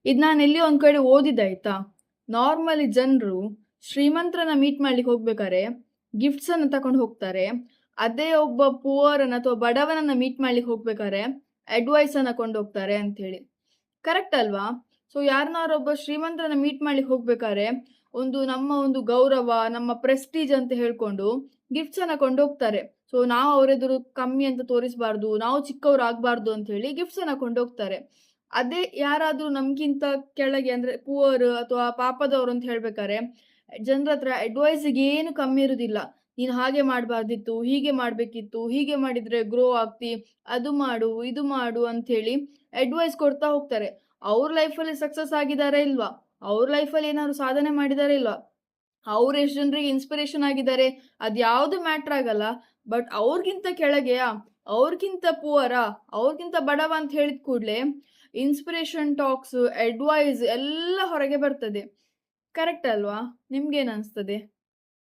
ಇದು ನಾನು ಎಲ್ಲಿಯೋ ಒಂದು ಕಡೆ ಓದಿದ್ದಾಯ್ತಾ. ನಾರ್ಮಲಿ ಜನರು ಶ್ರೀಮಂತರನ್ನ ಮೀಟ್ ಮಾಡ್ಲಿಕ್ಕೆ ಹೋಗ್ಬೇಕಾದ್ರೆ ಗಿಫ್ಟ್ಸ್ ಅನ್ನು ತಕೊಂಡು ಹೋಗ್ತಾರೆ. ಅದೇ ಒಬ್ಬ ಪುವರ್ ಅಥವಾ ಬಡವನನ್ನ ಮೀಟ್ ಮಾಡ್ಲಿಕ್ಕೆ ಹೋಗ್ಬೇಕಾದ್ರೆ ಅಡ್ವೈಸ್ ಅನ್ನ ಕೊಂಡೋಗ್ತಾರೆ ಅಂತ ಹೇಳಿ. ಕರೆಕ್ಟ್ ಅಲ್ವಾ? ಸೊ ಯಾರನ್ನಾರೊಬ್ಬ ಶ್ರೀಮಂತರನ್ನ ಮೀಟ್ ಮಾಡ್ಲಿಕ್ಕೆ ಹೋಗ್ಬೇಕಾದ್ರೆ ನಮ್ಮ ಒಂದು ಗೌರವ, ನಮ್ಮ ಪ್ರೆಸ್ಟೀಜ್ ಅಂತ ಹೇಳ್ಕೊಂಡು ಗಿಫ್ಟ್ಸ್ ಅನ್ನ ಕೊಂಡೋಗ್ತಾರೆ. ಸೊ ನಾವು ಅವರೆದುರು ಕಮ್ಮಿ ಅಂತ ತೋರಿಸಬಾರ್ದು, ನಾವು ಚಿಕ್ಕವರಾಗಬಾರ್ದು ಅಂತ ಹೇಳಿ ಗಿಫ್ಟ್ಸ್ ಅನ್ನ ಕೊಂಡೋಗ್ತಾರೆ. ಅದೇ ಯಾರಾದ್ರೂ ನಮ್ಗಿಂತ ಕೆಳಗೆ ಅಂದ್ರೆ ಪುವರ್ ಅಥವಾ ಪಾಪದವರು ಅಂತ ಹೇಳ್ಬೇಕಾದ್ರೆ ಜನರ ಹತ್ರ ಅಡ್ವೈಸ್‌ಗೆ ಏನು ಕಮ್ಮಿ ಇರುದಿಲ್ಲ. ನೀನು ಹಾಗೆ ಮಾಡಬಾರ್ದಿತ್ತು, ಹೀಗೆ ಮಾಡಬೇಕಿತ್ತು, ಹೀಗೆ ಮಾಡಿದ್ರೆ ಗ್ರೋ ಆಗ್ತಿ, ಅದು ಮಾಡು, ಇದು ಮಾಡು ಅಂತ ಹೇಳಿ ಅಡ್ವೈಸ್ ಕೊಡ್ತಾ ಹೋಗ್ತಾರೆ. ಅವ್ರ ಲೈಫಲ್ಲಿ ಸಕ್ಸಸ್ ಆಗಿದಾರಾ ಇಲ್ವಾ? ಅವ್ರ ಲೈಫಲ್ಲಿ ಏನಾದ್ರು ಸಾಧನೆ ಮಾಡಿದಾರಾ ಇಲ್ವಾ? ಅವ್ರು ಎಷ್ಟು ಜನರಿಗೆ ಇನ್ಸ್ಪಿರೇಷನ್ ಆಗಿದ್ದಾರೆ ಅದ್ಯಾವುದು ಮ್ಯಾಟರ್ ಆಗಲ್ಲ. ಬಟ್ ಅವ್ರಿಗಿಂತ ಕೆಳಗೆಯಾ? ಅವ್ರಿಗಿಂತ ಪುವರಾ? ಅವ್ರಿಗಿಂತ ಬಡವ ಅಂತ ಹೇಳಿದ ಕೂಡ್ಲೆ ಇನ್ಸ್ಪಿರೇಷನ್ ಟಾಕ್ಸ್, ಅಡ್ವೈಸ್ ಎಲ್ಲ ಹೊರಗೆ ಬರ್ತದೆ. ಕರೆಕ್ಟ್ ಅಲ್ವಾ? ನಿಮ್ಗೇನ್ ಅನ್ಸ್ತದೆ?